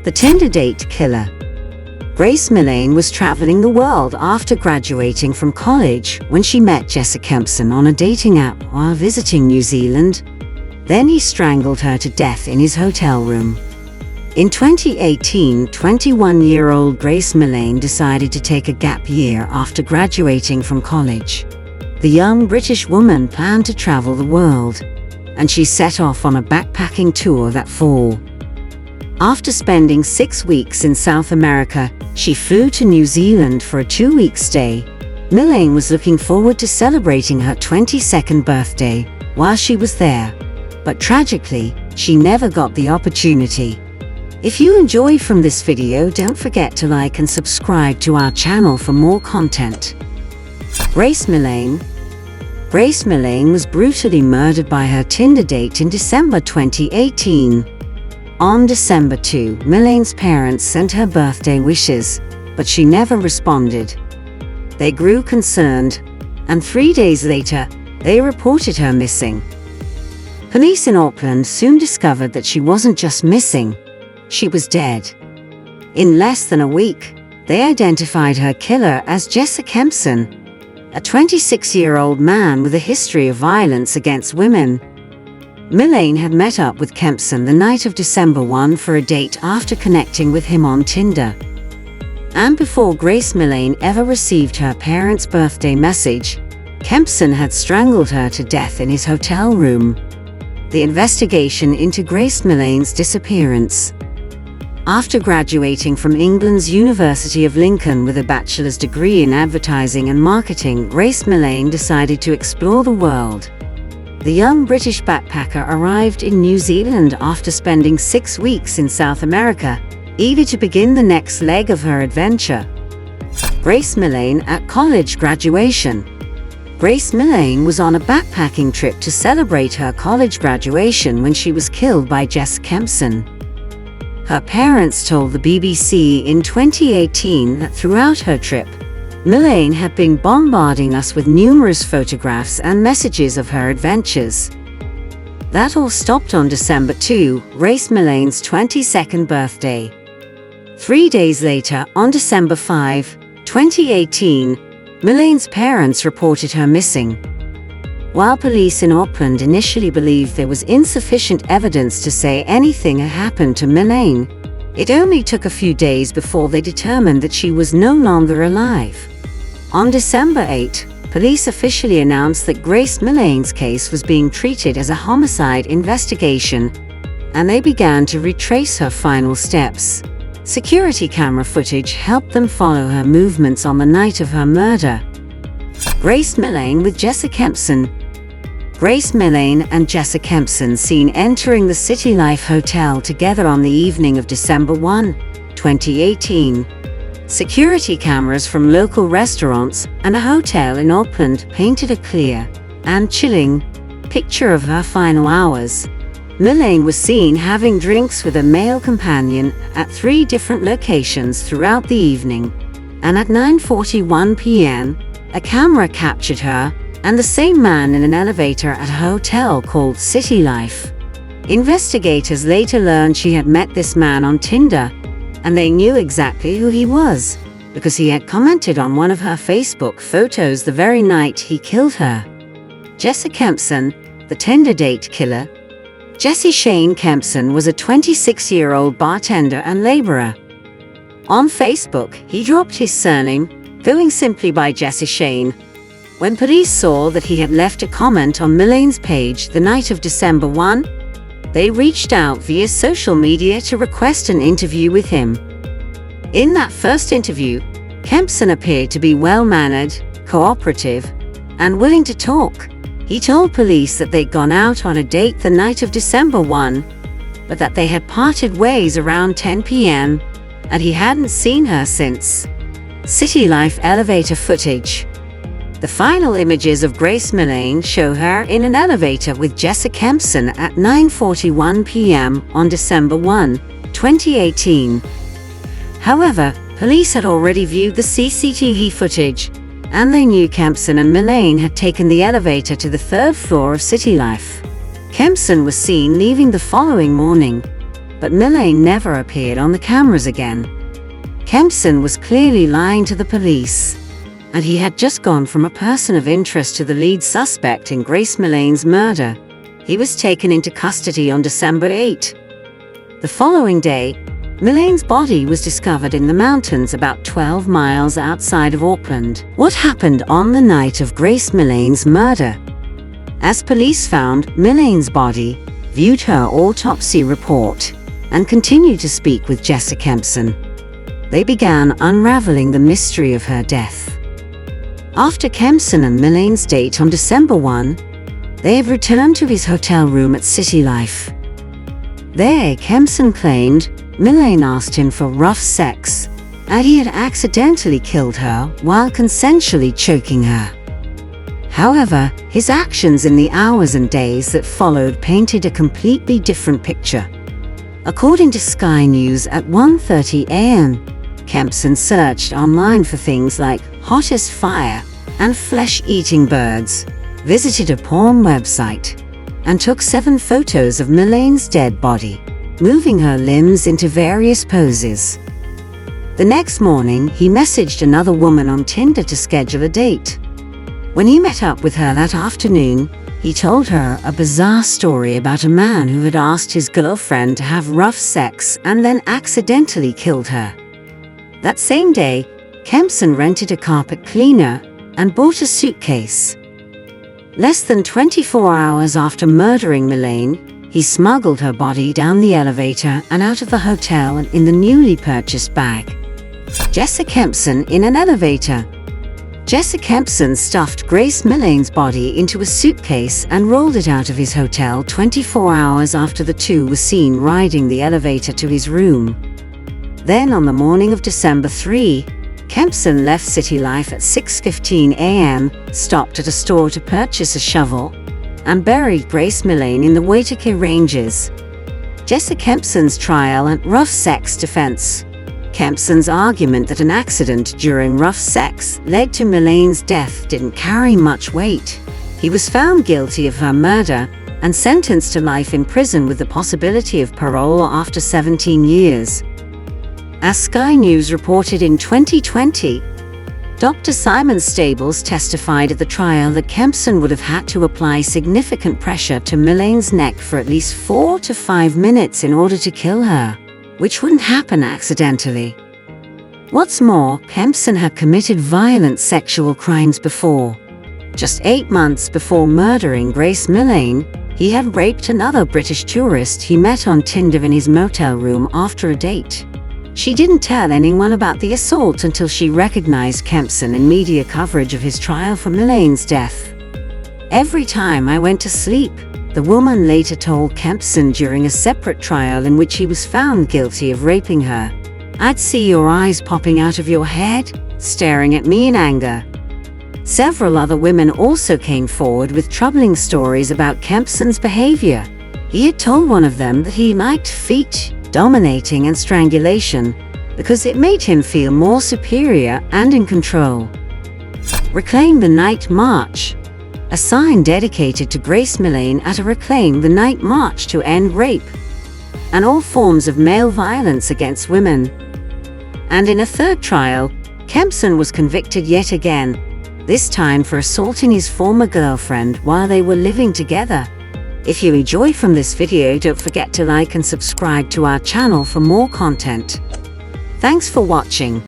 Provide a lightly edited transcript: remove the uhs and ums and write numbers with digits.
The Tinder date killer. Grace Millane was traveling the world after graduating from college when she met Jesse Kempson on a dating app while visiting New Zealand. Then he strangled her to death in his hotel room. In 2018, 21-year-old Grace Millane decided to take a gap year after graduating from college. The young British woman planned to travel the world, and she set off on a backpacking tour that fall. After spending 6 weeks in South America, she flew to New Zealand for a 2-week stay. Millane was looking forward to celebrating her 22nd birthday while she was there, but tragically, she never got the opportunity. If you enjoyed from this video, don't forget to like and subscribe to our channel for more content. Grace Millane. Grace Millane was brutally murdered by her Tinder date in December 2018. On December 2, Millane's parents sent her birthday wishes, but she never responded. They grew concerned, and 3 days later, they reported her missing. Police in Auckland soon discovered that she wasn't just missing, she was dead. In less than a week, they identified her killer as Jesse Kempson, a 26-year-old man with a history of violence against women. Millane had met up with Kempson the night of December 1 for a date after connecting with him on Tinder. And before Grace Millane ever received her parents' birthday message, Kempson had strangled her to death in his hotel room. The investigation into Grace Millane's disappearance. After graduating from England's University of Lincoln with a bachelor's degree in advertising and marketing, Grace Millane decided to explore the world. The young British backpacker arrived in New Zealand after spending 6 weeks in South America, eager to begin the next leg of her adventure. Grace Millane at college graduation. Grace Millane was on a backpacking trip to celebrate her college graduation when she was killed by Jesse Kempson. Her parents told the BBC in 2018 that throughout her trip, Millane had been bombarding us with numerous photographs and messages of her adventures. That all stopped on December 2, Grace Millane's 22nd birthday. 3 days later, on December 5, 2018, Millane's parents reported her missing. While police in Auckland initially believed there was insufficient evidence to say anything had happened to Millane, it only took a few days before they determined that she was no longer alive. On December 8, police officially announced that Grace Millane's case was being treated as a homicide investigation, and they began to retrace her final steps. Security camera footage helped them follow her movements on the night of her murder. Grace Millane with Jesse Kempson. Grace Millane and Jesse Kempson seen entering the City Life Hotel together on the evening of December 1, 2018. Security cameras from local restaurants and a hotel in Auckland painted a clear and chilling picture of her final hours. Millane was seen having drinks with a male companion at 3 different locations throughout the evening, and at 9:41 p.m., a camera captured her and the same man in an elevator at a hotel called City Life. Investigators later learned she had met this man on Tinder, and they knew exactly who he was, because he had commented on one of her Facebook photos the very night he killed her. Jesse Kempson, the Tinder date killer. Jesse Shane Kempson was a 26-year-old bartender and laborer. On Facebook, he dropped his surname, going simply by Jesse Shane. When police saw that he had left a comment on Millane's page the night of December 1, they reached out via social media to request an interview with him. In that first interview, Kempson appeared to be well-mannered, cooperative, and willing to talk. He told police that they'd gone out on a date the night of December 1, but that they had parted ways around 10 p.m., and he hadn't seen her since. City Life elevator footage. The final images of Grace Millane show her in an elevator with Jesse Kempson at 9:41 p.m. on December 1, 2018. However, police had already viewed the CCTV footage, and they knew Kempson and Millane had taken the elevator to the 3rd floor of City Life. Kempson was seen leaving the following morning. but Millane never appeared on the cameras again. Kempson was clearly lying to the police, and he had just gone from a person of interest to the lead suspect in Grace Millane's murder. He was taken into custody on December 8. The following day, Millane's body was discovered in the mountains about 12 miles outside of Auckland. What happened on the night of Grace Millane's murder? As police found Millane's body, viewed her autopsy report, and continued to speak with Jessica Kempson, they began unraveling the mystery of her death. After Kempson and Millane's date on December 1, they have returned to his hotel room at City Life. There, Kempson claimed Millane asked him for rough sex, and he had accidentally killed her while consensually choking her. However, his actions in the hours and days that followed painted a completely different picture. According to Sky News, at 1:30 a.m., Kempson searched online for things like hottest fire and flesh-eating birds, visited a porn website, and took 7 photos of Millane's dead body, moving her limbs into various poses. The next morning, he messaged another woman on Tinder to schedule a date. When he met up with her that afternoon, he told her a bizarre story about a man who had asked his girlfriend to have rough sex and then accidentally killed her. That same day, Kempson rented a carpet cleaner and bought a suitcase. Less than 24 hours after murdering Millane, he smuggled her body down the elevator and out of the hotel and in the newly purchased bag. Jessica Kempson in an elevator. Jessica Kempson stuffed Grace Millane's body into a suitcase and rolled it out of his hotel 24 hours after the two were seen riding the elevator to his room. Then on the morning of December 3, Kempson left City Life at 6:15 a.m., stopped at a store to purchase a shovel, and buried Grace Millane in the Waitaki Ranges. Jessica Kempson's trial and rough sex defense. Kempson's argument that an accident during rough sex led to Millane's death didn't carry much weight. He was found guilty of her murder and sentenced to life in prison with the possibility of parole after 17 years. As Sky News reported in 2020, Dr. Simon Stables testified at the trial that Kempson would have had to apply significant pressure to Millane's neck for at least 4 to 5 minutes in order to kill her, which wouldn't happen accidentally. What's more, Kempson had committed violent sexual crimes before. Just 8 months before murdering Grace Millane, he had raped another British tourist he met on Tinder in his motel room after a date. She didn't tell anyone about the assault until she recognized Kempson in media coverage of his trial for Millane's death. "Every time I went to sleep," the woman later told Kempson during a separate trial in which he was found guilty of raping her, "I'd see your eyes popping out of your head, staring at me in anger." Several other women also came forward with troubling stories about Kempson's behavior. He had told one of them that he liked feet, dominating and strangulation because it made him feel more superior and in control. Reclaim the Night March. A sign dedicated to Grace Millane at a Reclaim the Night March to end rape and all forms of male violence against women. And in a third trial, Kempson was convicted yet again, this time for assaulting his former girlfriend while they were living together. If you enjoyed from this video, don't forget to like and subscribe to our channel for more content. Thanks for watching.